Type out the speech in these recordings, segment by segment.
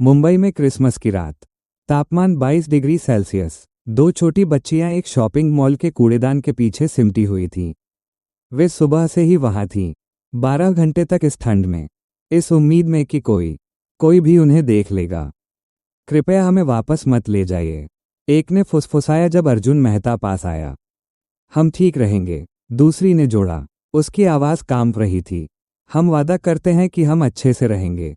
मुंबई में क्रिसमस की रात। तापमान 22 डिग्री सेल्सियस। दो छोटी बच्चियां एक शॉपिंग मॉल के कूड़ेदान के पीछे सिमटी हुई थीं। वे सुबह से ही वहां थीं, 12 घंटे तक इस ठंड में, इस उम्मीद में कि कोई भी उन्हें देख लेगा। कृपया हमें वापस मत ले जाइए, एक ने फुसफुसाया जब अर्जुन मेहता पास आया। हम ठीक रहेंगे, दूसरी ने जोड़ा। उसकी आवाज़ कांप रही थी। हम वादा करते हैं कि हम अच्छे से रहेंगे।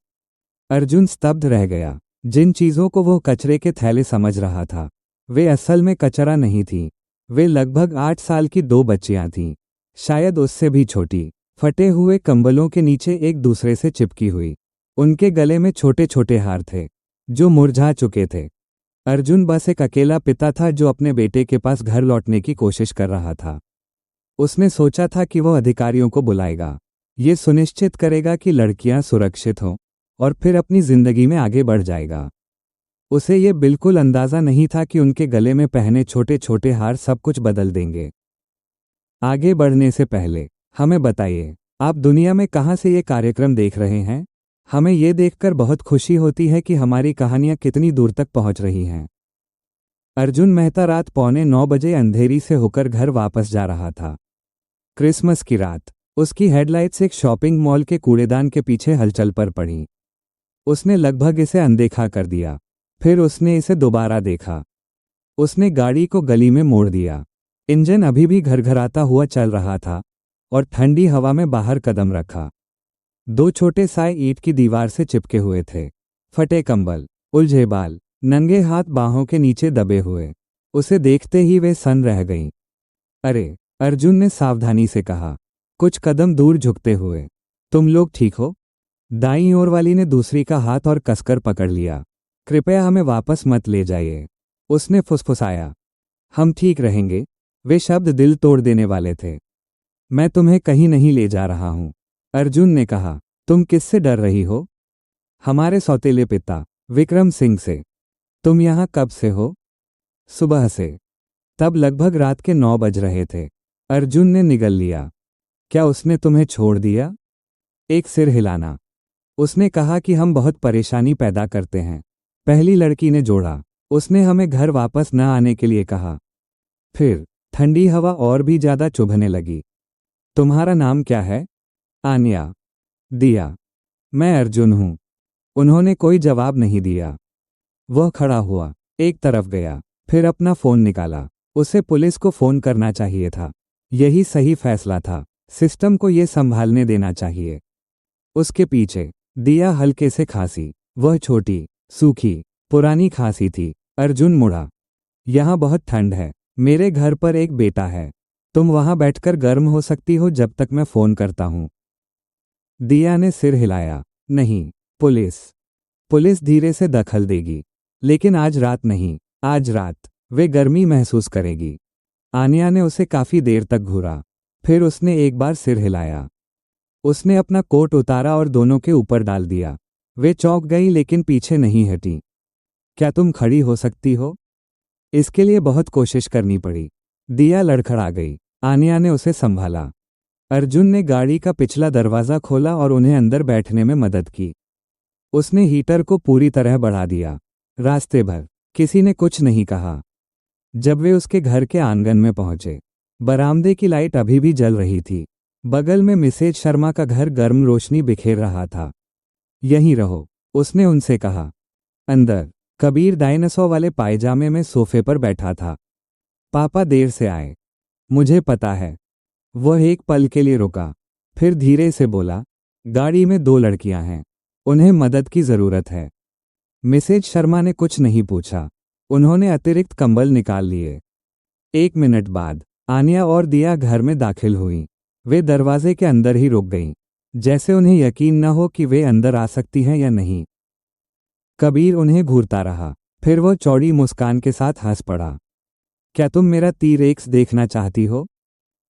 अर्जुन स्तब्ध रह गया। जिन चीज़ों को वो कचरे के थैले समझ रहा था, वे असल में कचरा नहीं थीं। वे लगभग 8 साल की दो बच्चियां थीं, शायद उससे भी छोटी, फटे हुए कंबलों के नीचे एक दूसरे से चिपकी हुई। उनके गले में छोटे छोटे हार थे, जो मुरझा चुके थे। अर्जुन बस एक अकेला पिता था जो अपने बेटे के पास घर लौटने की कोशिश कर रहा था। उसने सोचा था कि वह अधिकारियों को बुलाएगा, ये सुनिश्चित करेगा कि लड़कियां सुरक्षित हों, और फिर अपनी जिंदगी में आगे बढ़ जाएगा। उसे ये बिल्कुल अंदाजा नहीं था कि उनके गले में पहने छोटे छोटे हार सब कुछ बदल देंगे। आगे बढ़ने से पहले हमें बताइए, आप दुनिया में कहां से ये कार्यक्रम देख रहे हैं? हमें ये देखकर बहुत खुशी होती है कि हमारी कहानियां कितनी दूर तक पहुंच रही हैं। अर्जुन मेहता रात 8:45 बजे अंधेरी से होकर घर वापस जा रहा था। क्रिसमस की रात। उसकी हेडलाइट्स एक शॉपिंग मॉल के कूड़ेदान के पीछे हलचल पर पड़ी। उसने लगभग इसे अनदेखा कर दिया, फिर उसने इसे दोबारा देखा। उसने गाड़ी को गली में मोड़ दिया। इंजन अभी भी घरघराता हुआ चल रहा था, और ठंडी हवा में बाहर कदम रखा। दो छोटे साए ईंट की दीवार से चिपके हुए थे, फटे कंबल, उलझे बाल, नंगे हाथ बाहों के नीचे दबे हुए। उसे देखते ही वे सन रह गईं। अरे, अर्जुन ने सावधानी से कहा, कुछ कदम दूर झुकते हुए। तुम लोग ठीक हो? दाईं ओर वाली ने दूसरी का हाथ और कसकर पकड़ लिया। कृपया हमें वापस मत ले जाइए, उसने फुसफुसाया। हम ठीक रहेंगे। वे शब्द दिल तोड़ देने वाले थे। मैं तुम्हें कहीं नहीं ले जा रहा हूं, अर्जुन ने कहा। तुम किससे डर रही हो? हमारे सौतेले पिता विक्रम सिंह से। तुम यहां कब से हो? सुबह से। तब लगभग रात के 9 बज रहे थे। अर्जुन ने निगल लिया। क्या उसने तुम्हें छोड़ दिया? एक सिर हिलाना। उसने कहा कि हम बहुत परेशानी पैदा करते हैं, पहली लड़की ने जोड़ा। उसने हमें घर वापस न आने के लिए कहा। फिर ठंडी हवा और भी ज्यादा चुभने लगी। तुम्हारा नाम क्या है? आन्या। दिया। मैं अर्जुन हूं। उन्होंने कोई जवाब नहीं दिया। वह खड़ा हुआ, एक तरफ गया, फिर अपना फोन निकाला। उसे पुलिस को फोन करना चाहिए था। यही सही फैसला था। सिस्टम को यह संभालने देना चाहिए। उसके पीछे दिया हल्के से खांसी। वह छोटी, सूखी, पुरानी खांसी थी। अर्जुन मुड़ा। यहां बहुत ठंड है। मेरे घर पर एक बेटा है। तुम वहां बैठकर गर्म हो सकती हो जब तक मैं फोन करता हूं। दिया ने सिर हिलाया। नहीं, पुलिस धीरे से दखल देगी, लेकिन आज रात नहीं। आज रात वे गर्मी महसूस करेगी। आन्या ने उसे काफी देर तक घूरा, फिर उसने एक बार सिर हिलाया। उसने अपना कोट उतारा और दोनों के ऊपर डाल दिया। वे चौंक गई लेकिन पीछे नहीं हटी। क्या तुम खड़ी हो सकती हो? इसके लिए बहुत कोशिश करनी पड़ी। दिया लड़खड़ा गई। आन्या ने उसे संभाला। अर्जुन ने गाड़ी का पिछला दरवाज़ा खोला और उन्हें अंदर बैठने में मदद की। उसने हीटर को पूरी तरह बढ़ा दिया। रास्ते भर किसी ने कुछ नहीं कहा। जब वे उसके घर के आंगन में पहुंचे, बरामदे की लाइट अभी भी जल रही थी। बगल में मिसेज शर्मा का घर गर्म रोशनी बिखेर रहा था। यहीं रहो, उसने उनसे कहा। अंदर कबीर डायनासोर वाले पायजामे में सोफे पर बैठा था। पापा देर से आए, मुझे पता है। वह एक पल के लिए रुका, फिर धीरे से बोला, गाड़ी में 2 लड़कियां हैं, उन्हें मदद की जरूरत है। मिसेज शर्मा ने कुछ नहीं पूछा। उन्होंने अतिरिक्त कंबल निकाल लिए। 1 मिनट बाद आन्या और दिया घर में दाखिल हुई। वे दरवाजे के अंदर ही रुक गईं, जैसे उन्हें यकीन न हो कि वे अंदर आ सकती हैं या नहीं। कबीर उन्हें घूरता रहा, फिर वह चौड़ी मुस्कान के साथ हंस पड़ा। क्या तुम मेरा T-Rex देखना चाहती हो?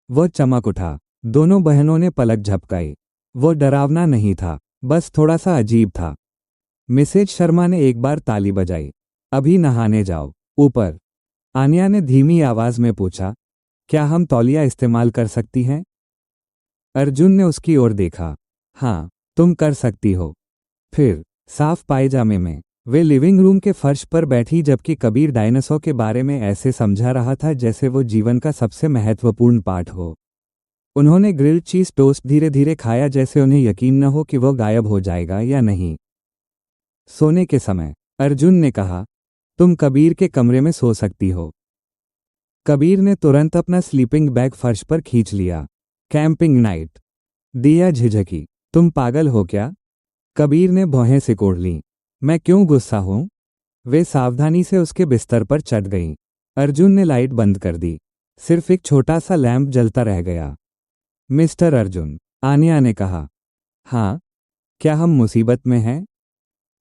वह चमक उठा। दोनों बहनों ने पलक झपकाई। वो डरावना नहीं था, बस थोड़ा सा अजीब था। मिसेज शर्मा ने एक बार ताली बजाई। अभी नहाने जाओ, ऊपर। आन्या ने धीमी आवाज में पूछा, क्या हम तौलिया इस्तेमाल कर सकती हैं? अर्जुन ने उसकी ओर देखा। हाँ, तुम कर सकती हो। फिर साफ पायजामे में वे लिविंग रूम के फर्श पर बैठी जबकि कबीर डायनासोर के बारे में ऐसे समझा रहा था जैसे वो जीवन का सबसे महत्वपूर्ण पार्ट हो। उन्होंने ग्रिल्ड चीज टोस्ट धीरे धीरे खाया जैसे उन्हें यकीन न हो कि वो गायब हो जाएगा या नहीं। सोने के समय अर्जुन ने कहा, तुम कबीर के कमरे में सो सकती हो। कबीर ने तुरंत अपना स्लीपिंग बैग फर्श पर खींच लिया। Camping night. दिया झिझकी, तुम पागल हो क्या? कबीर ने भौहें सिकोड़ लीं। मैं क्यों गुस्सा हूं? वे सावधानी से उसके बिस्तर पर चढ़ गईं। अर्जुन ने लाइट बंद कर दी। सिर्फ एक छोटा सा लैंप जलता रह गया। मिस्टर अर्जुन, आन्या ने कहा। हाँ, क्या हम मुसीबत में हैं?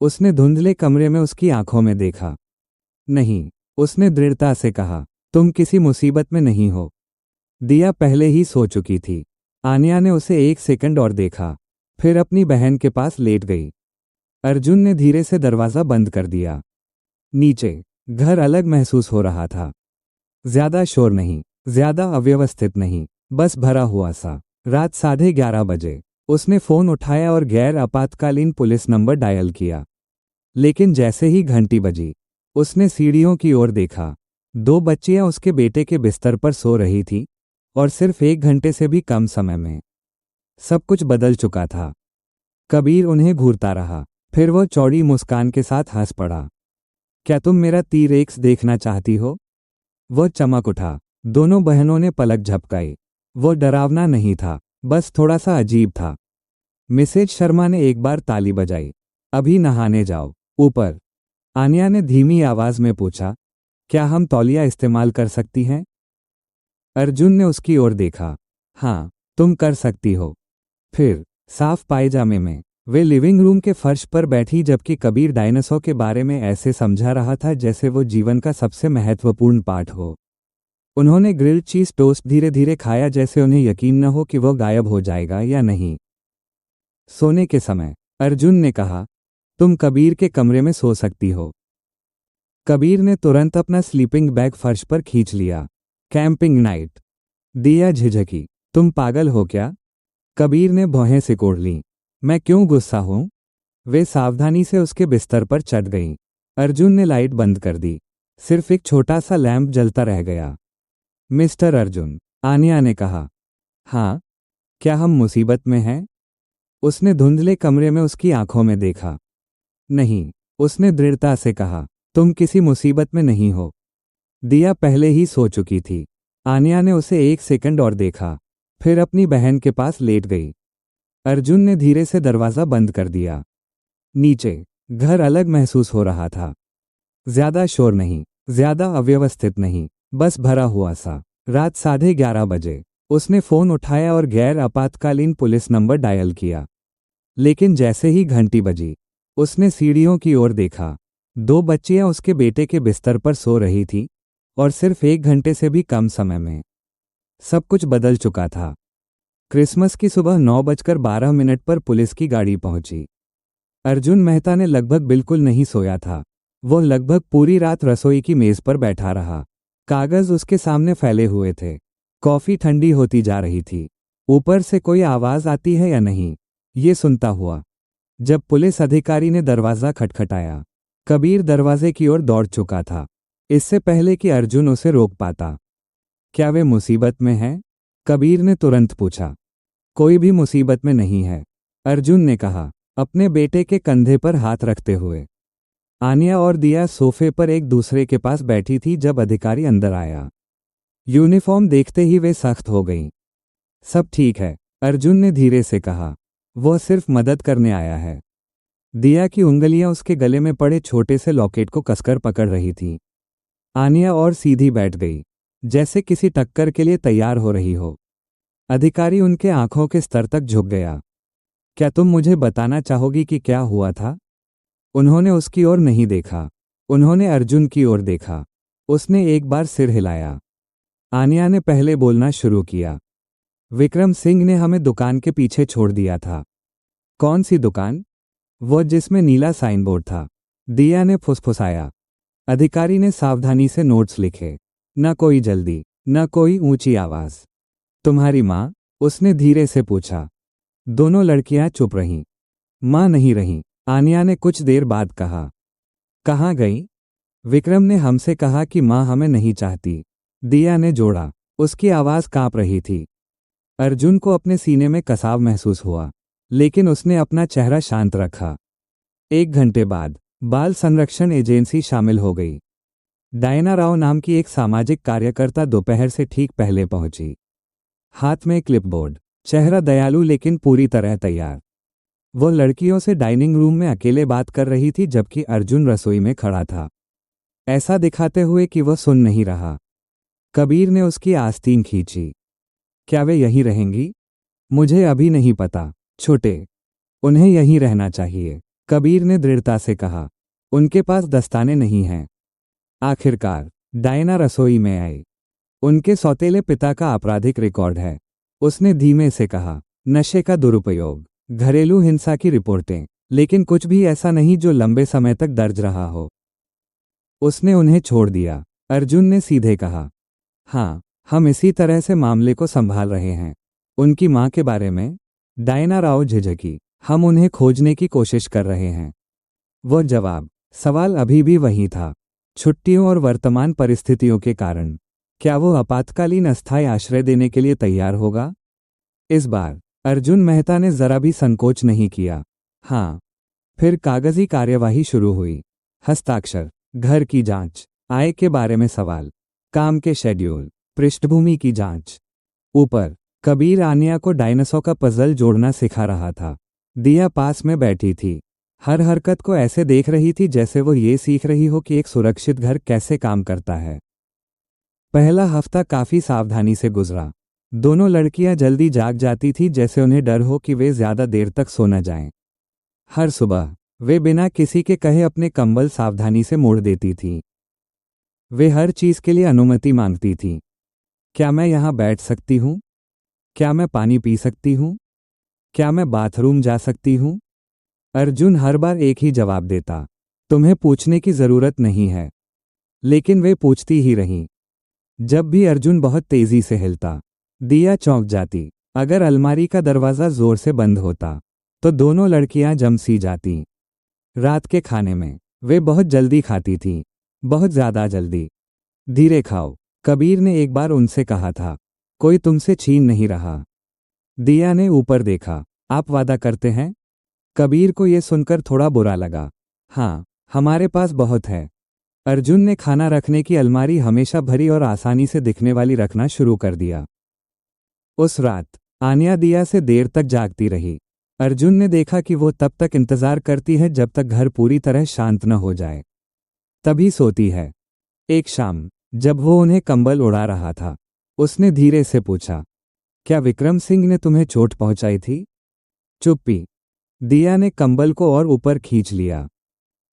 उसने धुंधले कमरे में उसकी आंखों में देखा। नहीं, उसने दृढ़ता से कहा, तुम किसी मुसीबत में नहीं हो। दिया पहले ही सो चुकी थी। आन्या ने उसे 1 सेकंड और देखा, फिर अपनी बहन के पास लेट गई। अर्जुन ने धीरे से दरवाजा बंद कर दिया। नीचे घर अलग महसूस हो रहा था। ज्यादा शोर नहीं, ज्यादा अव्यवस्थित नहीं, बस भरा हुआ सा। रात 11:30 बजे उसने फोन उठाया और गैर आपातकालीन पुलिस नंबर डायल किया। लेकिन जैसे ही घंटी बजी, उसने सीढ़ियों की ओर देखा। 2 बच्चियां उसके बेटे के बिस्तर पर सो रही थी और सिर्फ 1 घंटे से भी कम समय में सब कुछ बदल चुका था। कबीर उन्हें घूरता रहा, फिर वो चौड़ी मुस्कान के साथ हंस पड़ा। क्या तुम मेरा T-Rex देखना चाहती हो? वो चमक उठा। दोनों बहनों ने पलक झपकाई। वो डरावना नहीं था, बस थोड़ा सा अजीब था। मिसेज शर्मा ने एक बार ताली बजाई। अभी नहाने जाओ, ऊपर। आन्या ने धीमी आवाज में पूछा, क्या हम तौलिया इस्तेमाल कर सकती हैं? अर्जुन ने उसकी ओर देखा। हाँ, तुम कर सकती हो। फिर साफ पायजामे में वे लिविंग रूम के फर्श पर बैठी जबकि कबीर डायनासोर के बारे में ऐसे समझा रहा था जैसे वो जीवन का सबसे महत्वपूर्ण पार्ट हो। उन्होंने ग्रिल्ड चीज टोस्ट धीरे धीरे खाया जैसे उन्हें यकीन न हो कि वो गायब हो जाएगा या नहीं। सोने के समय अर्जुन ने कहा, तुम कबीर के कमरे में सो सकती हो। कबीर ने तुरंत अपना स्लीपिंग बैग फर्श पर खींच लिया। Camping night. दिया झिझकी, तुम पागल हो क्या? कबीर ने भौहें सिकोड़ लीं। मैं क्यों गुस्सा हूं? वे सावधानी से उसके बिस्तर पर चढ़ गईं। अर्जुन ने लाइट बंद कर दी। सिर्फ एक छोटा सा लैंप जलता रह गया। मिस्टर अर्जुन, आन्या ने कहा। हाँ, क्या हम मुसीबत में हैं? उसने धुंधले कमरे में उसकी आंखों में देखा। नहीं, उसने दृढ़ता से कहा, तुम किसी मुसीबत में नहीं हो। दिया पहले ही सो चुकी थी। आन्या ने उसे 1 सेकंड और देखा, फिर अपनी बहन के पास लेट गई। अर्जुन ने धीरे से दरवाजा बंद कर दिया। नीचे घर अलग महसूस हो रहा था। ज्यादा शोर नहीं, ज्यादा अव्यवस्थित नहीं, बस भरा हुआ सा। रात 11:30 बजे उसने फोन उठाया और गैर आपातकालीन पुलिस नंबर डायल किया। लेकिन जैसे ही घंटी बजी, उसने सीढ़ियों की ओर देखा। 2 बच्चियां उसके बेटे के बिस्तर पर सो रही थी और सिर्फ 1 घंटे से भी कम समय में सब कुछ बदल चुका था। क्रिसमस की सुबह 9:12 पर पुलिस की गाड़ी पहुंची। अर्जुन मेहता ने लगभग बिल्कुल नहीं सोया था। वो लगभग पूरी रात रसोई की मेज पर बैठा रहा। कागज उसके सामने फैले हुए थे। कॉफी ठंडी होती जा रही थी। ऊपर से कोई आवाज आती है या नहीं, ये सुनता हुआ। जब पुलिस अधिकारी ने दरवाजा खटखटाया, कबीर दरवाजे की ओर दौड़ चुका था, इससे पहले कि अर्जुन उसे रोक पाता। क्या वे मुसीबत में हैं? कबीर ने तुरंत पूछा। कोई भी मुसीबत में नहीं है, अर्जुन ने कहा, अपने बेटे के कंधे पर हाथ रखते हुए। आन्या और दिया सोफे पर एक दूसरे के पास बैठी थी जब अधिकारी अंदर आया। यूनिफॉर्म देखते ही वे सख्त हो गईं। सब ठीक है, अर्जुन ने धीरे से कहा, वह सिर्फ मदद करने आया है। दिया की उंगलियां उसके गले में पड़े छोटे से लॉकेट को कसकर पकड़ रही थीं। आन्या और सीधी बैठ गई, जैसे किसी टक्कर के लिए तैयार हो रही हो। अधिकारी उनके आंखों के स्तर तक झुक गया। क्या तुम मुझे बताना चाहोगी कि क्या हुआ था? उन्होंने उसकी ओर नहीं देखा, उन्होंने अर्जुन की ओर देखा। उसने एक बार सिर हिलाया। आन्या ने पहले बोलना शुरू किया। विक्रम सिंह ने हमें दुकान के पीछे छोड़ दिया था। कौन सी दुकान? वो जिसमें नीला साइन बोर्ड था, दिया ने फुसफुसाया। अधिकारी ने सावधानी से नोट्स लिखे। न कोई जल्दी, न कोई ऊंची आवाज। तुम्हारी माँ? उसने धीरे से पूछा। दोनों लड़कियां चुप रहीं। माँ नहीं रहीं, आन्या ने कुछ देर बाद कहा। कहाँ गई? विक्रम ने हमसे कहा कि माँ हमें नहीं चाहती, दिया ने जोड़ा। उसकी आवाज़ कांप रही थी। अर्जुन को अपने सीने में कसाव महसूस हुआ, लेकिन उसने अपना चेहरा शांत रखा। 1 घंटे बाद बाल संरक्षण एजेंसी शामिल हो गई। डायना राव नाम की एक सामाजिक कार्यकर्ता दोपहर से ठीक पहले पहुंची। हाथ में क्लिपबोर्ड, चेहरा दयालु लेकिन पूरी तरह तैयार। वो लड़कियों से डाइनिंग रूम में अकेले बात कर रही थी जबकि अर्जुन रसोई में खड़ा था, ऐसा दिखाते हुए कि वह सुन नहीं रहा। कबीर ने उसकी आस्तीन खींची। क्या वे यहीं रहेंगी? मुझे अभी नहीं पता, छोटे। उन्हें यहीं रहना चाहिए, कबीर ने दृढ़ता से कहा। उनके पास दस्ताने नहीं हैं। आखिरकार डायना रसोई में आई। उनके सौतेले पिता का आपराधिक रिकॉर्ड है, उसने धीमे से कहा। नशे का दुरुपयोग, घरेलू हिंसा की रिपोर्टें, लेकिन कुछ भी ऐसा नहीं जो लंबे समय तक दर्ज रहा हो। उसने उन्हें छोड़ दिया, अर्जुन ने सीधे कहा। हाँ, हम इसी तरह से मामले को संभाल रहे हैं। उनकी माँ के बारे में? डायना राव झिझकी। हम उन्हें खोजने की कोशिश कर रहे हैं। वो जवाब। सवाल अभी भी वही था, छुट्टियों और वर्तमान परिस्थितियों के कारण क्या वो आपातकालीन अस्थायी आश्रय देने के लिए तैयार होगा? इस बार अर्जुन मेहता ने जरा भी संकोच नहीं किया। हाँ। फिर कागजी कार्यवाही शुरू हुई। हस्ताक्षर, घर की जांच, आय के बारे में सवाल, काम के शेड्यूल, पृष्ठभूमि की जांच। ऊपर कबीर आनिया को डायनासोर का पजल जोड़ना सिखा रहा था। दिया पास में बैठी थी, हर हरकत को ऐसे देख रही थी जैसे वो ये सीख रही हो कि एक सुरक्षित घर कैसे काम करता है। पहला हफ्ता काफी सावधानी से गुजरा। दोनों लड़कियां जल्दी जाग जाती थी जैसे उन्हें डर हो कि वे ज्यादा देर तक सो न जाएं। हर सुबह वे बिना किसी के कहे अपने कंबल सावधानी से मोड़ देती थीं। वे हर चीज के लिए अनुमति मांगती थीं। क्या मैं यहाँ बैठ सकती हूँ? क्या मैं पानी पी सकती हूँ? क्या मैं बाथरूम जा सकती हूँ? अर्जुन हर बार एक ही जवाब देता, तुम्हें पूछने की जरूरत नहीं है। लेकिन वे पूछती ही रहीं। जब भी अर्जुन बहुत तेजी से हिलता, दिया चौंक जाती। अगर अलमारी का दरवाजा जोर से बंद होता तो दोनों लड़कियां जम सी जाती। रात के खाने में वे बहुत जल्दी खाती थीं, बहुत ज्यादा जल्दी। धीरे खाओ, कबीर ने एक बार उनसे कहा था, कोई तुमसे छीन नहीं रहा। दिया ने ऊपर देखा। आप वादा करते हैं? कबीर को यह सुनकर थोड़ा बुरा लगा। हाँ, हमारे पास बहुत है। अर्जुन ने खाना रखने की अलमारी हमेशा भरी और आसानी से दिखने वाली रखना शुरू कर दिया। उस रात आनिया दिया से देर तक जागती रही। अर्जुन ने देखा कि वो तब तक इंतजार करती है जब तक घर पूरी तरह शांत न हो जाए, तभी सोती है। एक शाम जब वो उन्हें कंबल उड़ा रहा था, उसने धीरे से पूछा, क्या विक्रम सिंह ने तुम्हें चोट पहुंचाई थी? चुप्पी। दिया ने कंबल को और ऊपर खींच लिया।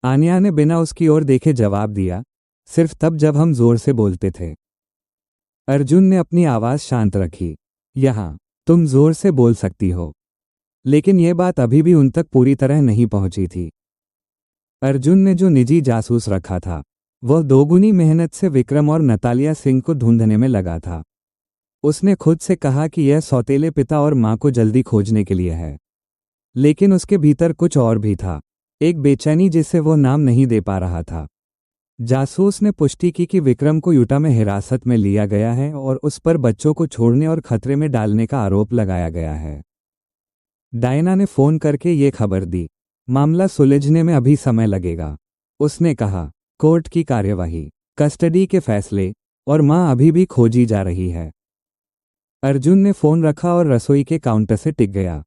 आनिया ने बिना उसकी ओर देखे जवाब दिया, सिर्फ तब जब हम जोर से बोलते थे। अर्जुन ने अपनी आवाज शांत रखी। यहाँ तुम जोर से बोल सकती हो। लेकिन यह बात अभी भी उन तक पूरी तरह नहीं पहुंची थी। अर्जुन ने जो निजी जासूस रखा था, वह दोगुनी मेहनत से विक्रम और नतालिया सिंह को ढूंढने में लगा था। उसने खुद से कहा कि यह सौतेले पिता और मां को जल्दी खोजने के लिए है, लेकिन उसके भीतर कुछ और भी था, एक बेचैनी जिसे वो नाम नहीं दे पा रहा था। जासूस ने पुष्टि की कि विक्रम को यूटा में हिरासत में लिया गया है और उस पर बच्चों को छोड़ने और खतरे में डालने का आरोप लगाया गया है। डायना ने फोन करके ये खबर दी। मामला सुलझने में अभी समय लगेगा, उसने कहा। कोर्ट की कार्यवाही, कस्टडी के फैसले, और मां अभी भी खोजी जा रही है। अर्जुन ने फोन रखा और रसोई के काउंटर से टिक गया।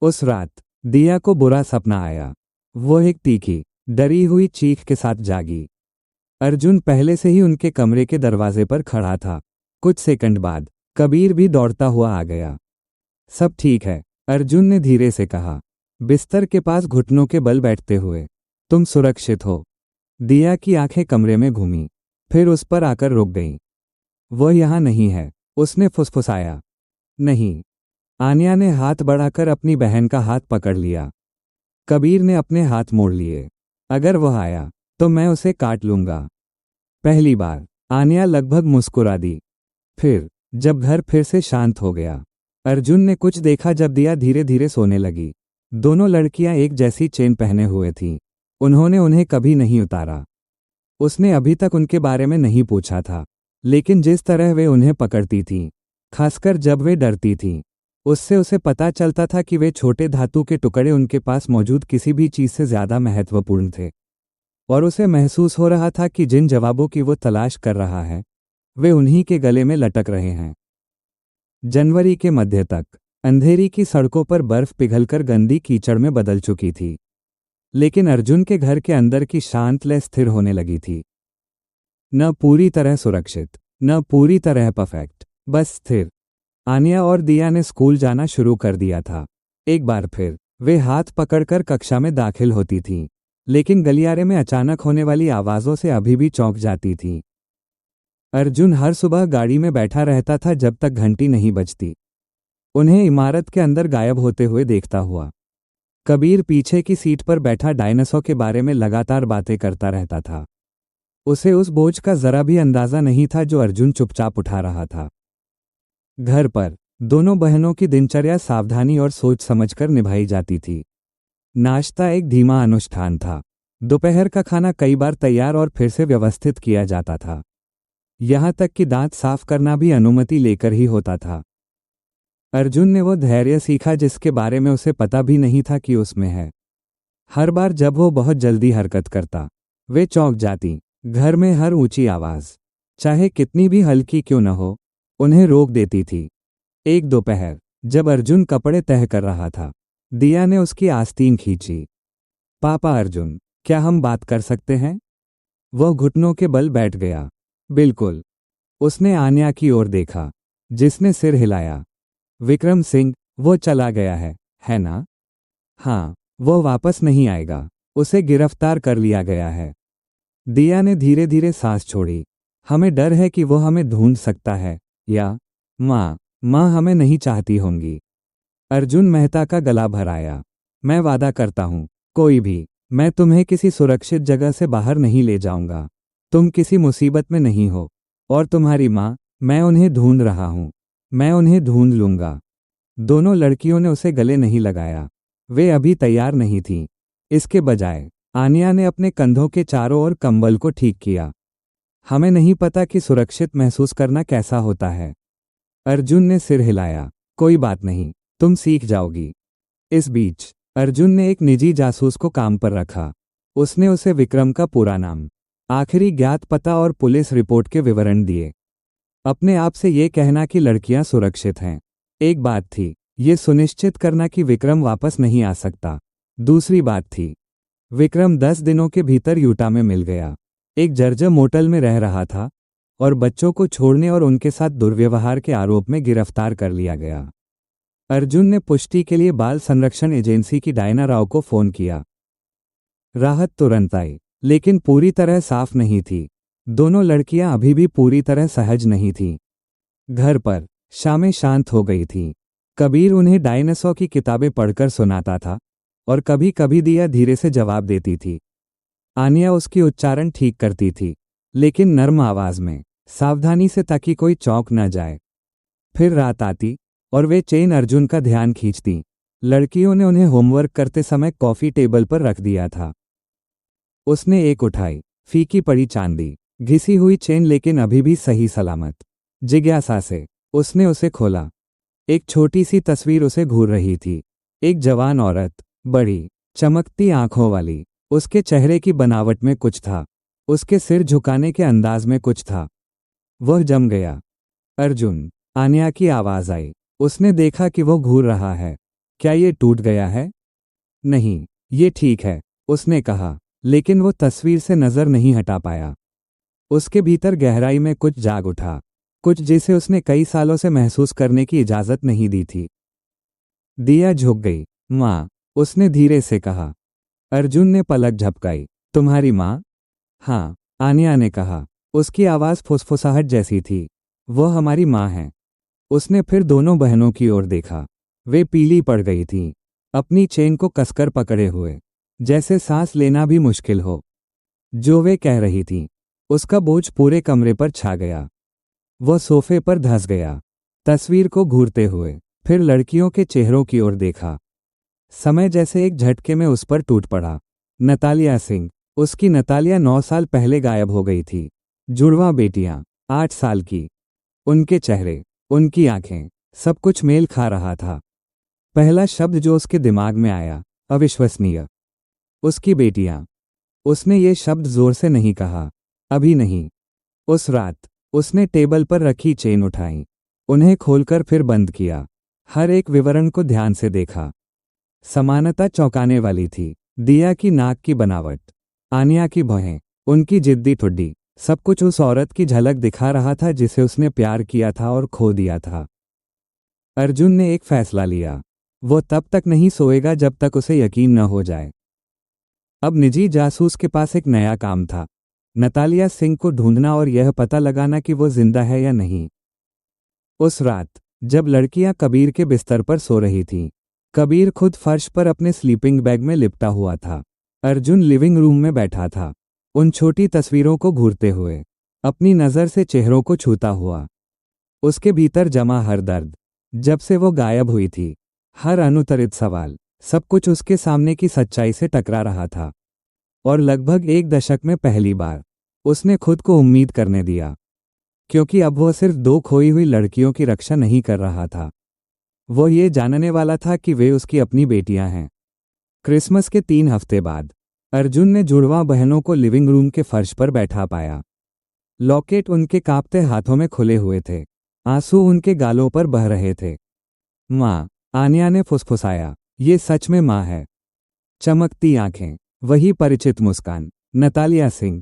उस रात दिया को बुरा सपना आया। वो एक तीखी, डरी हुई चीख के साथ जागी। अर्जुन पहले से ही उनके कमरे के दरवाजे पर खड़ा था। कुछ सेकंड बाद कबीर भी दौड़ता हुआ आ गया। सब ठीक है, अर्जुन ने धीरे से कहा, बिस्तर के पास घुटनों के बल बैठते हुए। तुम सुरक्षित हो। दिया की आंखें कमरे में घूमी, फिर उस पर आकर रुक गईं। वह यहां नहीं है, उसने फुसफुसाया। नहीं। आनिया ने हाथ बढ़ाकर अपनी बहन का हाथ पकड़ लिया। कबीर ने अपने हाथ मोड़ लिए। अगर वह आया तो मैं उसे काट लूंगा। पहली बार आनिया लगभग मुस्कुरा दी। फिर जब घर फिर से शांत हो गया, अर्जुन ने कुछ देखा। जब दिया धीरे धीरे सोने लगी, दोनों लड़कियां एक जैसी चेन पहने हुए थीं। उन्होंने उन्हें कभी नहीं उतारा। उसने अभी तक उनके बारे में नहीं पूछा था, लेकिन जिस तरह वे उन्हें पकड़ती थीं, खासकर जब वे डरती थीं, उससे उसे पता चलता था कि वे छोटे धातु के टुकड़े उनके पास मौजूद किसी भी चीज़ से ज़्यादा महत्वपूर्ण थे। और उसे महसूस हो रहा था कि जिन जवाबों की वो तलाश कर रहा है, वे उन्हीं के गले में लटक रहे हैं। जनवरी के मध्य तक अंधेरी की सड़कों पर बर्फ पिघलकर गंदी कीचड़ में बदल चुकी थी, लेकिन अर्जुन के घर के अंदर की शांत लय स्थिर होने लगी थी। न पूरी तरह सुरक्षित, न पूरी तरह परफेक्ट, बस स्थिर। आन्या और दिया ने स्कूल जाना शुरू कर दिया था। एक बार फिर वे हाथ पकड़कर कक्षा में दाखिल होती थीं, लेकिन गलियारे में अचानक होने वाली आवाज़ों से अभी भी चौंक जाती थीं। अर्जुन हर सुबह गाड़ी में बैठा रहता था जब तक घंटी नहीं बजती, उन्हें इमारत के अंदर गायब होते हुए देखता हुआ। कबीर पीछे की सीट पर बैठा डायनासोर के बारे में लगातार बातें करता रहता था। उसे उस बोझ का जरा भी अंदाजा नहीं था जो अर्जुन चुपचाप उठा रहा था। घर पर दोनों बहनों की दिनचर्या सावधानी और सोच समझकर निभाई जाती थी। नाश्ता एक धीमा अनुष्ठान था। दोपहर का खाना कई बार तैयार और फिर से व्यवस्थित किया जाता था। यहाँ तक कि दांत साफ करना भी अनुमति लेकर ही होता था। अर्जुन ने वो धैर्य सीखा जिसके बारे में उसे पता भी नहीं था कि उसमें है। हर बार जब वो बहुत जल्दी हरकत करता, वे चौंक जाती। घर में हर ऊंची आवाज़, चाहे कितनी भी हल्की क्यों न हो, उन्हें रोक देती थी। एक दोपहर जब अर्जुन कपड़े तह कर रहा था, दिया ने उसकी आस्तीन खींची। पापा अर्जुन, क्या हम बात कर सकते हैं? वह घुटनों के बल बैठ गया। बिल्कुल। उसने आन्या की ओर देखा, जिसने सिर हिलाया। विक्रम सिंह, वो चला गया है ना? हाँ, वो वापस नहीं आएगा। उसे गिरफ्तार कर लिया गया है। दिया ने धीरे धीरे सांस छोड़ी। हमें डर है कि वो हमें ढूंढ सकता है, या माँ हमें नहीं चाहती होंगी। अर्जुन मेहता का गला भर आया। मैं वादा करता हूँ, कोई भी, मैं तुम्हें किसी सुरक्षित जगह से बाहर नहीं ले जाऊंगा। तुम किसी मुसीबत में नहीं हो। और तुम्हारी माँ, मैं उन्हें ढूंढ रहा हूँ। मैं उन्हें ढूंढ लूंगा। दोनों लड़कियों ने उसे गले नहीं लगाया। वे अभी तैयार नहीं थीं। इसके बजाय आन्या ने अपने कंधों के चारों ओर कंबल को ठीक किया। हमें नहीं पता कि सुरक्षित महसूस करना कैसा होता है। अर्जुन ने सिर हिलाया। कोई बात नहीं, तुम सीख जाओगी। इस बीच अर्जुन ने एक निजी जासूस को काम पर रखा। उसने उसे विक्रम का पूरा नाम, आखिरी ज्ञात पता और पुलिस रिपोर्ट के विवरण दिए। अपने आप से ये कहना कि लड़कियां सुरक्षित हैं एक बात थी, ये सुनिश्चित करना कि विक्रम वापस नहीं आ सकता दूसरी बात थी। विक्रम 10 दिनों के भीतर यूटा में मिल गया। एक जर्जर मोटल में रह रहा था और बच्चों को छोड़ने और उनके साथ दुर्व्यवहार के आरोप में गिरफ्तार कर लिया गया। अर्जुन ने पुष्टि के लिए बाल संरक्षण एजेंसी की डायना राव को फोन किया। राहत तुरंत आई, लेकिन पूरी तरह साफ नहीं थी। दोनों लड़कियां अभी भी पूरी तरह सहज नहीं थीं। घर पर शामें शांत हो गई थीं। कबीर उन्हें डायनासोर की किताबें पढ़कर सुनाता था और कभी कभी दिया धीरे से जवाब देती थी। आन्या उसकी उच्चारण ठीक करती थी, लेकिन नर्म आवाज में, सावधानी से ताकि कोई चौंक न जाए। फिर रात आती और वे चेन अर्जुन का ध्यान खींचती। लड़कियों ने उन्हें होमवर्क करते समय कॉफी टेबल पर रख दिया था। उसने एक उठाई, फीकी पड़ी चांदी, घिसी हुई चेन लेकिन अभी भी सही सलामत। जिज्ञासा से उसने उसे खोला। एक छोटी सी तस्वीर उसे घूर रही थी। एक जवान औरत, बड़ी चमकती आंखों वाली। उसके चेहरे की बनावट में कुछ था, उसके सिर झुकाने के अंदाज में कुछ था। वह जम गया। अर्जुन, आन्या की आवाज आई। उसने देखा कि वो घूर रहा है। क्या ये टूट गया है? नहीं, ये ठीक है, उसने कहा, लेकिन वो तस्वीर से नजर नहीं हटा पाया। उसके भीतर गहराई में कुछ जाग उठा, कुछ जिसे उसने कई सालों से महसूस करने की इजाजत नहीं दी थी। दिया झुक गई। माँ, उसने धीरे से कहा। अर्जुन ने पलक झपकाई। तुम्हारी माँ? हाँ, आन्या ने कहा। उसकी आवाज़ फुसफुसाहट जैसी थी। वह हमारी माँ है। उसने फिर दोनों बहनों की ओर देखा। वे पीली पड़ गई थीं, अपनी चेन को कसकर पकड़े हुए, जैसे सांस लेना भी मुश्किल हो। जो वे कह रही थीं, उसका बोझ पूरे कमरे पर छा गया। वह सोफे पर धंस गया, तस्वीर को घूरते हुए, फिर लड़कियों के चेहरों की ओर देखा। समय जैसे एक झटके में उस पर टूट पड़ा। नतालिया सिंह। उसकी नतालिया 9 साल पहले गायब हो गई थी। जुड़वा बेटियां 8 साल की। उनके चेहरे, उनकी आंखें, सब कुछ मेल खा रहा था। पहला शब्द जो उसके दिमाग में आया, अविश्वसनीय। उसकी बेटियां। उसने ये शब्द जोर से नहीं कहा, अभी नहीं। उस रात उसने टेबल पर रखी चेन उठाई, उन्हें खोलकर फिर बंद किया, हर एक विवरण को ध्यान से देखा। समानता चौंकाने वाली थी। दिया की नाक की बनावट, आनिया की भौहें, उनकी जिद्दी ठुड्डी, सब कुछ उस औरत की झलक दिखा रहा था जिसे उसने प्यार किया था और खो दिया था। अर्जुन ने एक फैसला लिया। वो तब तक नहीं सोएगा जब तक उसे यकीन न हो जाए। अब निजी जासूस के पास एक नया काम था, नतालिया सिंह को ढूंढना और यह पता लगाना कि वो जिंदा है या नहीं। उस रात जब लड़कियां कबीर के बिस्तर पर सो रही थीं, कबीर खुद फर्श पर अपने स्लीपिंग बैग में लिपटा हुआ था। अर्जुन लिविंग रूम में बैठा था, उन छोटी तस्वीरों को घूरते हुए, अपनी नज़र से चेहरों को छूता हुआ। उसके भीतर जमा हर दर्द, जब से वो गायब हुई थी, हर अनुत्तरित सवाल, सब कुछ उसके सामने की सच्चाई से टकरा रहा था। और लगभग 1 दशक में पहली बार उसने खुद को उम्मीद करने दिया, क्योंकि अब वो सिर्फ 2 खोई हुई लड़कियों की रक्षा नहीं कर रहा था, वो ये जानने वाला था कि वे उसकी अपनी बेटियां हैं। क्रिसमस के 3 हफ्ते बाद अर्जुन ने जुड़वा बहनों को लिविंग रूम के फर्श पर बैठा पाया। लॉकेट उनके कांपते हाथों में खुले हुए थे, आंसू उनके गालों पर बह रहे थे। माँ, आनिया ने फुसफुसाया, ये सच में माँ है। चमकती आंखें, वही परिचित मुस्कान, नतालिया सिंह।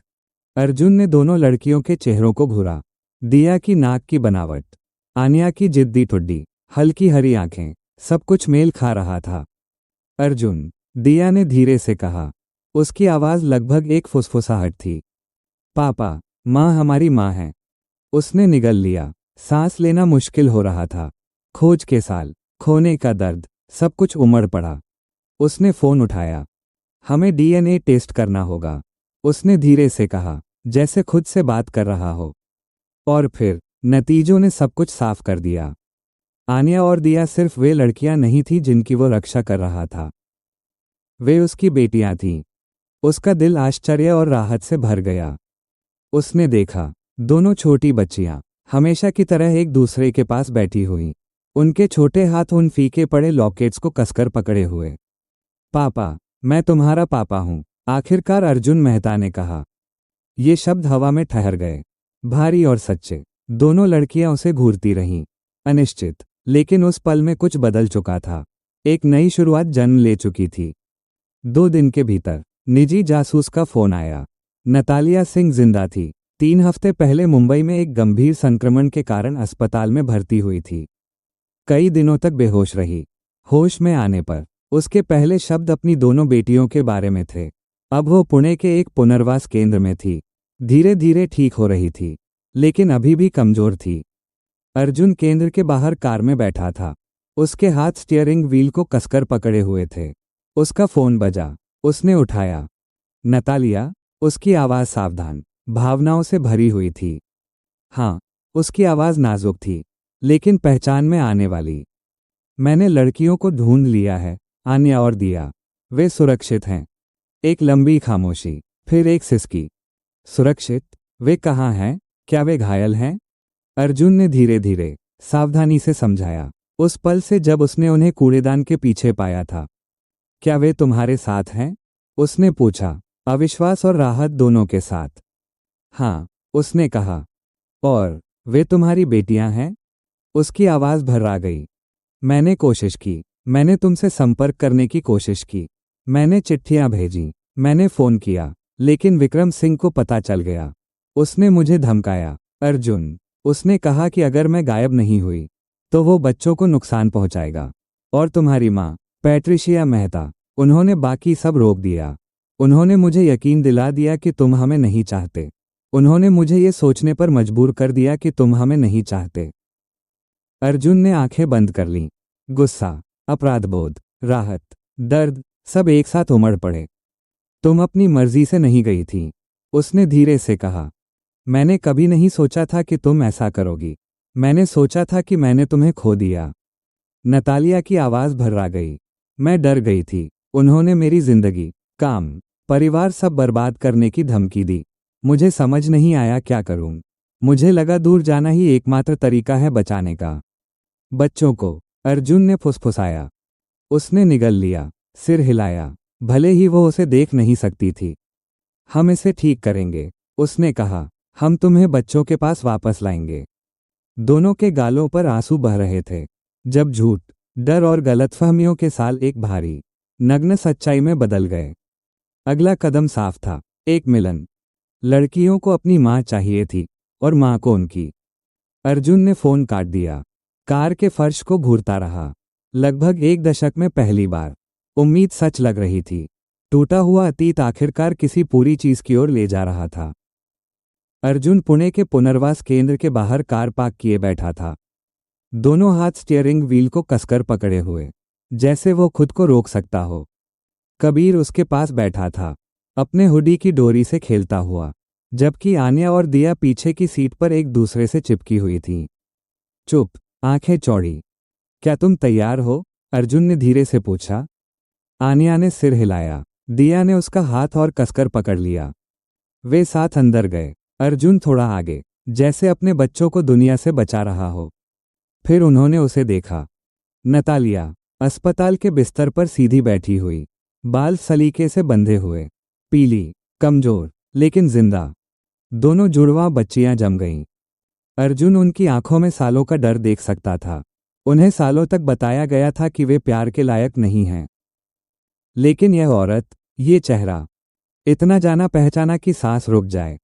अर्जुन ने दोनों लड़कियों के चेहरों को घूरा। दिया की नाक की बनावट, आनिया की जिद्दी ठुड्डी, हल्की हरी आंखें, सब कुछ मेल खा रहा था। अर्जुन, दिया ने धीरे से कहा, उसकी आवाज लगभग एक फुसफुसाहट थी। पापा, माँ हमारी माँ है। उसने निगल लिया, सांस लेना मुश्किल हो रहा था। खोज के साल, खोने का दर्द, सब कुछ उमड़ पड़ा। उसने फोन उठाया। हमें डीएनए टेस्ट करना होगा, उसने धीरे से कहा, जैसे खुद से बात कर रहा हो। और फिर नतीजों ने सब कुछ साफ कर दिया। आनिया और दिया सिर्फ वे लड़कियां नहीं थीं जिनकी वो रक्षा कर रहा था, वे उसकी बेटियां थीं। उसका दिल आश्चर्य और राहत से भर गया। उसने देखा, दोनों छोटी बच्चियां हमेशा की तरह एक दूसरे के पास बैठी हुई, उनके छोटे हाथ उन फीके पड़े लॉकेट्स को कसकर पकड़े हुए। पापा, मैं तुम्हारा पापा हूं, आखिरकार अर्जुन मेहता ने कहा। ये शब्द हवा में ठहर गए, भारी और सच्चे। दोनों लड़कियां उसे घूरती रहीं, अनिश्चित, लेकिन उस पल में कुछ बदल चुका था। एक नई शुरुआत जन्म ले चुकी थी। 2 दिन के भीतर निजी जासूस का फोन आया। नतालिया सिंह जिंदा थी। 3 हफ्ते पहले मुंबई में एक गंभीर संक्रमण के कारण अस्पताल में भर्ती हुई थी। कई दिनों तक बेहोश रही। होश में आने पर उसके पहले शब्द अपनी दोनों बेटियों के बारे में थे। अब वो पुणे के एक पुनर्वास केंद्र में थी। धीरे धीरे ठीक हो रही थी, लेकिन अभी भी कमजोर थी। अर्जुन केंद्र के बाहर कार में बैठा था, उसके हाथ स्टीयरिंग व्हील को कसकर पकड़े हुए थे। उसका फोन बजा, उसने उठाया। नतालिया, उसकी आवाज सावधान, भावनाओं से भरी हुई थी। हाँ, उसकी आवाज नाजुक थी, लेकिन पहचान में आने वाली। मैंने लड़कियों को ढूंढ लिया है, आनिया और दिया, वे सुरक्षित हैं। एक लंबी खामोशी, फिर एक सिसकी। सुरक्षित? वे कहाँ हैं? क्या वे घायल हैं? अर्जुन ने धीरे धीरे, सावधानी से समझाया, उस पल से जब उसने उन्हें कूड़ेदान के पीछे पाया था। क्या वे तुम्हारे साथ हैं? उसने पूछा, अविश्वास और राहत दोनों के साथ। हाँ, उसने कहा। और वे तुम्हारी बेटियां हैं? उसकी आवाज भर्रा गई। मैंने कोशिश की, मैंने तुमसे संपर्क करने की कोशिश की, मैंने चिट्ठियां भेजी, मैंने फोन किया, लेकिन विक्रम सिंह को पता चल गया। उसने मुझे धमकाया। अर्जुन, उसने कहा कि अगर मैं गायब नहीं हुई तो वो बच्चों को नुकसान पहुंचाएगा। और तुम्हारी माँ, पैट्रिशिया मेहता, उन्होंने बाकी सब रोक दिया। उन्होंने मुझे यकीन दिला दिया कि तुम हमें नहीं चाहते। उन्होंने मुझे ये सोचने पर मजबूर कर दिया कि तुम हमें नहीं चाहते। अर्जुन ने आंखें बंद कर लीं। गुस्सा, अपराधबोध, राहत, दर्द, सब एक साथ उमड़ पड़े। तुम अपनी मर्जी से नहीं गई थी, उसने धीरे से कहा। मैंने कभी नहीं सोचा था कि तुम ऐसा करोगी। मैंने सोचा था कि मैंने तुम्हें खो दिया। नतालिया की आवाज भर्रा गई। मैं डर गई थी। उन्होंने मेरी जिंदगी, काम, परिवार सब बर्बाद करने की धमकी दी। मुझे समझ नहीं आया क्या करूं। मुझे लगा दूर जाना ही एकमात्र तरीका है बचाने का। बच्चों को, अर्जुन ने फुसफुसाया। उसने निगल लिया, सिर हिलाया, भले ही वो उसे देख नहीं सकती थी। हम इसे ठीक करेंगे, उसने कहा। हम तुम्हें बच्चों के पास वापस लाएंगे। दोनों के गालों पर आंसू बह रहे थे। जब झूठ, डर और गलतफहमियों के साल एक भारी, नग्न सच्चाई में बदल गए। अगला कदम साफ था, एक मिलन। लड़कियों को अपनी माँ चाहिए थी और माँ को उनकी। अर्जुन ने फोन काट दिया। कार के फर्श को घूरता रहा। लगभग 1 दशक में पहली बार उम्मीद सच लग रही थी। टूटा हुआ अतीत आखिरकार किसी पूरी चीज की ओर ले जा रहा था। अर्जुन पुणे के पुनर्वास केंद्र के बाहर कार पार्क किए बैठा था। दोनों हाथ स्टीयरिंग व्हील को कसकर पकड़े हुए, जैसे वो खुद को रोक सकता हो। कबीर उसके पास बैठा था, अपने हुडी की डोरी से खेलता हुआ, जबकि आन्या और दिया पीछे की सीट पर एक दूसरे से चिपकी हुई थीं। चुप, आंखें चौड़ी। क्या तुम तैयार हो? अर्जुन ने धीरे से पूछा। आन्या ने सिर हिलाया। दिया ने उसका हाथ और कसकर पकड़ लिया। वे साथ अंदर गए। अर्जुन थोड़ा आगे, जैसे अपने बच्चों को दुनिया से बचा रहा हो। फिर उन्होंने उसे देखा। नतालिया अस्पताल के बिस्तर पर सीधी बैठी हुई, बाल सलीके से बंधे हुए, पीली, कमजोर, लेकिन जिंदा। दोनों जुड़वा बच्चियां जम गईं। अर्जुन उनकी आंखों में सालों का डर देख सकता था। उन्हें सालों तक बताया गया था कि वे प्यार के लायक नहीं हैं। लेकिन यह औरत, ये चेहरा, इतना जाना पहचाना कि सांस रुक जाए।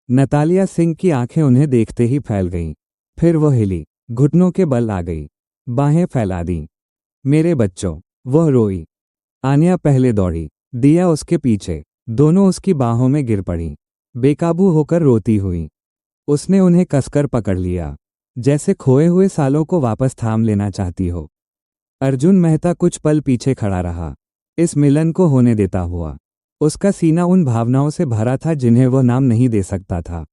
नतालिया सिंह की आंखें उन्हें देखते ही फैल गईं। फिर वो हिली, घुटनों के बल आ गई, बाहें फैला दी। मेरे बच्चों, वह रोई। आन्या पहले दौड़ी, दिया उसके पीछे। दोनों उसकी बाहों में गिर पड़ी, बेकाबू होकर रोती हुई। उसने उन्हें कसकर पकड़ लिया, जैसे खोए हुए सालों को वापस थाम लेना चाहती हो। अर्जुन मेहता कुछ पल पीछे खड़ा रहा, इस मिलन को होने देता हुआ। उसका सीना उन भावनाओं से भरा था जिन्हें वह नाम नहीं दे सकता था।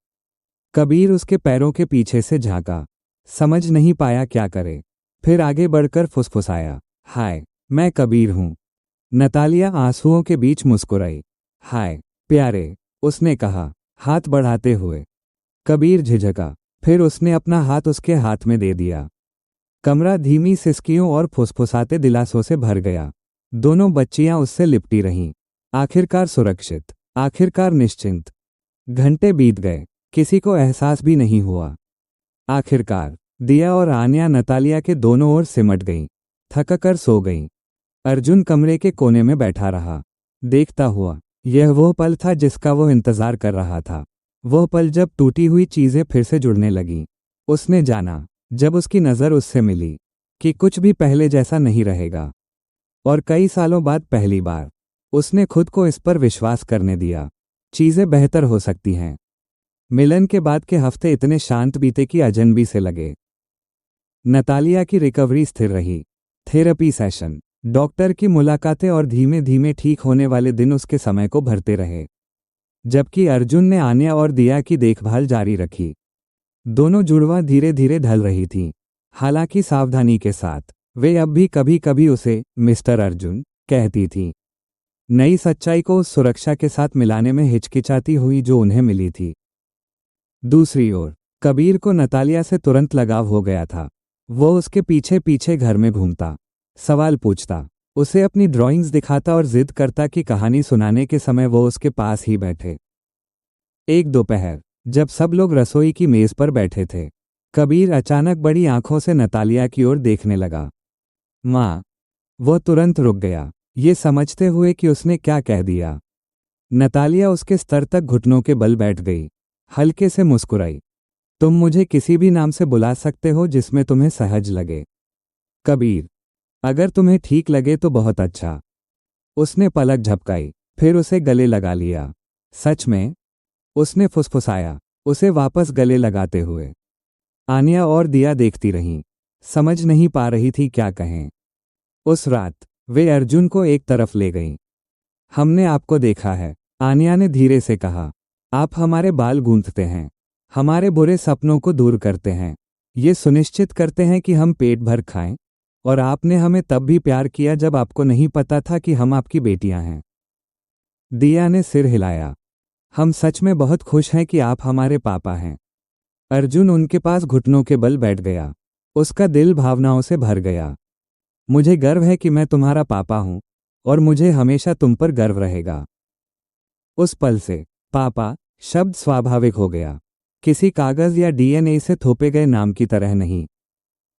कबीर उसके पैरों के पीछे से झांका, समझ नहीं पाया क्या करे। फिर आगे बढ़कर फुसफुसाया, हाय, मैं कबीर हूं। नतालिया आंसुओं के बीच मुस्कुराई। हाय प्यारे, उसने कहा, हाथ बढ़ाते हुए। कबीर झिझका, फिर उसने अपना हाथ उसके हाथ में दे दिया। कमरा धीमी सिसकियों और फुसफुसाते दिलासों से भर गया। दोनों बच्चियां उससे लिपटी रहीं, आखिरकार सुरक्षित, आखिरकार निश्चिंत। घंटे बीत गए, किसी को एहसास भी नहीं हुआ। आखिरकार दिया और आन्या नतालिया के दोनों ओर सिमट गईं, थककर सो गईं। अर्जुन कमरे के कोने में बैठा रहा, देखता हुआ। यह वो पल था जिसका वो इंतजार कर रहा था। वह पल जब टूटी हुई चीजें फिर से जुड़ने लगीं। उसने जाना, जब उसकी नज़र उससे मिली, कि कुछ भी पहले जैसा नहीं रहेगा। और कई सालों बाद पहली बार उसने खुद को इस पर विश्वास करने दिया, चीजें बेहतर हो सकती हैं। मिलन के बाद के हफ्ते इतने शांत बीते कि अजनबी से लगे। नतालिया की रिकवरी स्थिर रही। थेरेपी सेशन, डॉक्टर की मुलाकातें और धीमे धीमे ठीक होने वाले दिन उसके समय को भरते रहे। जबकि अर्जुन ने आन्या और दिया की देखभाल जारी रखी। दोनों जुड़वा धीरे धीरे ढल रही थीं, हालांकि सावधानी के साथ। वे अब भी कभी कभी उसे मिस्टर अर्जुन कहती थीं, नई सच्चाई को उस सुरक्षा के साथ मिलाने में हिचकिचाती हुई जो उन्हें मिली थी। दूसरी ओर कबीर को नतालिया से तुरंत लगाव हो गया था। वो उसके पीछे पीछे घर में घूमता, सवाल पूछता, उसे अपनी ड्राइंग्स दिखाता और जिद करता कि कहानी सुनाने के समय वो उसके पास ही बैठे। एक दोपहर, जब सब लोग रसोई की मेज पर बैठे थे, कबीर अचानक बड़ी आंखों से नतालिया की ओर देखने लगा। माँ। वो तुरंत रुक गया, ये समझते हुए कि उसने क्या कह दिया। नतालिया उसके स्तर तक घुटनों के बल बैठ गई, हल्के से मुस्कुराई। तुम मुझे किसी भी नाम से बुला सकते हो जिसमें तुम्हें सहज लगे। कबीर, अगर तुम्हें ठीक लगे तो बहुत अच्छा। उसने पलक झपकाई, फिर उसे गले लगा लिया। सच में? उसने फुसफुसाया, उसे वापस गले लगाते हुए। आन्या और दिया देखती रहीं, समझ नहीं पा रही थी क्या कहें। उस रात वे अर्जुन को एक तरफ ले गईं। हमने आपको देखा है, आन्या ने धीरे से कहा। आप हमारे बाल गूंथते हैं, हमारे बुरे सपनों को दूर करते हैं, ये सुनिश्चित करते हैं कि हम पेट भर खाएं। और आपने हमें तब भी प्यार किया जब आपको नहीं पता था कि हम आपकी बेटियां हैं। दिया ने सिर हिलाया। हम सच में बहुत खुश हैं कि आप हमारे पापा हैं। अर्जुन उनके पास घुटनों के बल बैठ गया। उसका दिल भावनाओं से भर गया। मुझे गर्व है कि मैं तुम्हारा पापा हूं और मुझे हमेशा तुम पर गर्व रहेगा। उस पल से पापा शब्द स्वाभाविक हो गया, किसी कागज या डीएनए से थोपे गए नाम की तरह नहीं।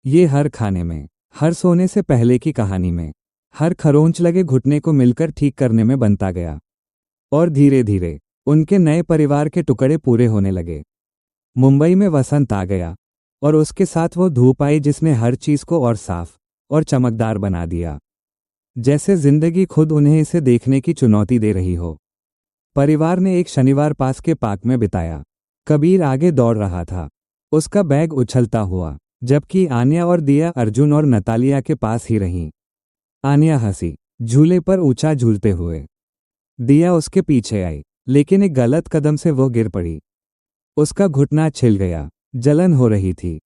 ये हर खाने में, हर सोने से पहले की कहानी में, हर खरोंच लगे घुटने को मिलकर ठीक करने में बनता गया। और धीरे धीरे उनके नए परिवार के टुकड़े पूरे होने लगे। मुंबई में वसंत आ गया और उसके साथ वो धूप आई जिसने हर चीज को और साफ और चमकदार बना दिया, जैसे जिंदगी खुद उन्हें इसे देखने की चुनौती दे रही हो। परिवार ने एक शनिवार पास के पार्क में बिताया। कबीर आगे दौड़ रहा था, उसका बैग उछलता हुआ, जबकि आन्या और दिया अर्जुन और नतालिया के पास ही रहीं। आन्या हंसी, झूले पर ऊंचा झूलते हुए। दिया उसके पीछे आई, लेकिन एक गलत कदम से वो गिर पड़ी। उसका घुटना छिल गया, जलन हो रही थी।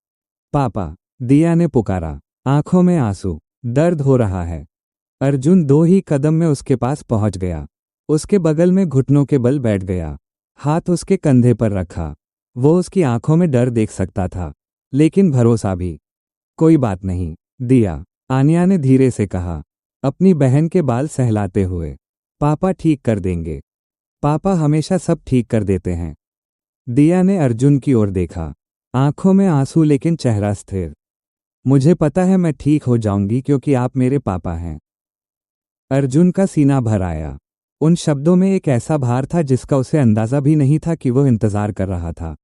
पापा, दिया ने पुकारा, आंखों में आंसू। दर्द हो रहा है। अर्जुन 2 ही कदम में उसके पास पहुंच गया। उसके बगल में घुटनों के बल बैठ गया, हाथ उसके कंधे पर रखा। वो उसकी आंखों में डर देख सकता था, लेकिन भरोसा भी। कोई बात नहीं, दिया, आन्या ने धीरे से कहा, अपनी बहन के बाल सहलाते हुए। पापा ठीक कर देंगे। पापा हमेशा सब ठीक कर देते हैं। दिया ने अर्जुन की ओर देखा, आंखों में आंसू लेकिन चेहरा स्थिर। मुझे पता है मैं ठीक हो जाऊंगी क्योंकि आप मेरे पापा हैं। अर्जुन का सीना भर आया। उन शब्दों में एक ऐसा भार था जिसका उसे अंदाजा भी नहीं था कि वो इंतजार कर रहा था।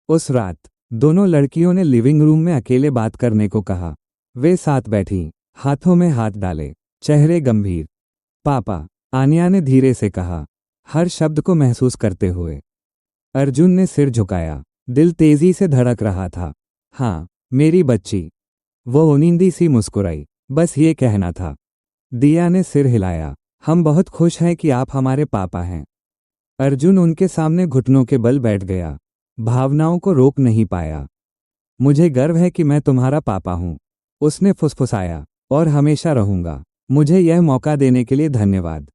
उस रात दोनों लड़कियों ने लिविंग रूम में अकेले बात करने को कहा। वे साथ बैठी, हाथों में हाथ डाले, चेहरे गंभीर। पापा, आन्या ने धीरे से कहा, हर शब्द को महसूस करते हुए। अर्जुन ने सिर झुकाया, दिल तेजी से धड़क रहा था। हाँ, मेरी बच्ची। वो उनींदी सी मुस्कुराई, बस ये कहना था। दिया ने सिर हिलाया, हम बहुत खुश हैं कि आप हमारे पापा हैं। अर्जुन उनके सामने घुटनों के बल बैठ गया, भावनाओं को रोक नहीं पाया। मुझे गर्व है कि मैं तुम्हारा पापा हूं, उसने फुसफुसाया, और हमेशा रहूंगा। मुझे यह मौका देने के लिए धन्यवाद।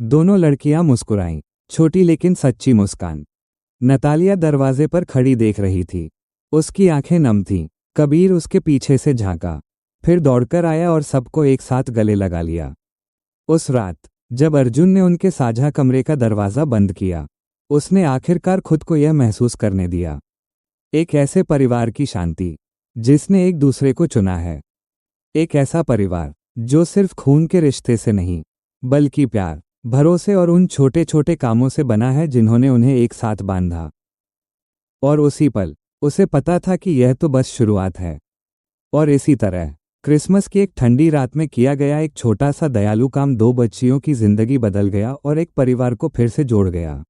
दोनों लड़कियां मुस्कुराईं, छोटी लेकिन सच्ची मुस्कान। नतालिया दरवाजे पर खड़ी देख रही थी, उसकी आंखें नम थीं। कबीर उसके पीछे से झांका, फिर दौड़कर आया और सबको एक साथ गले लगा लिया। उस रात जब अर्जुन ने उनके साझा कमरे का दरवाजा बंद किया, उसने आखिरकार खुद को यह महसूस करने दिया, एक ऐसे परिवार की शांति जिसने एक दूसरे को चुना है। एक ऐसा परिवार जो सिर्फ खून के रिश्ते से नहीं, बल्कि प्यार, भरोसे और उन छोटे छोटे कामों से बना है जिन्होंने उन्हें एक साथ बांधा। और उसी पल उसे पता था कि यह तो बस शुरुआत है। और इसी तरह क्रिसमस की एक ठंडी रात में किया गया एक छोटा सा दयालु काम 2 बच्चियों की जिंदगी बदल गया और एक परिवार को फिर से जोड़ गया।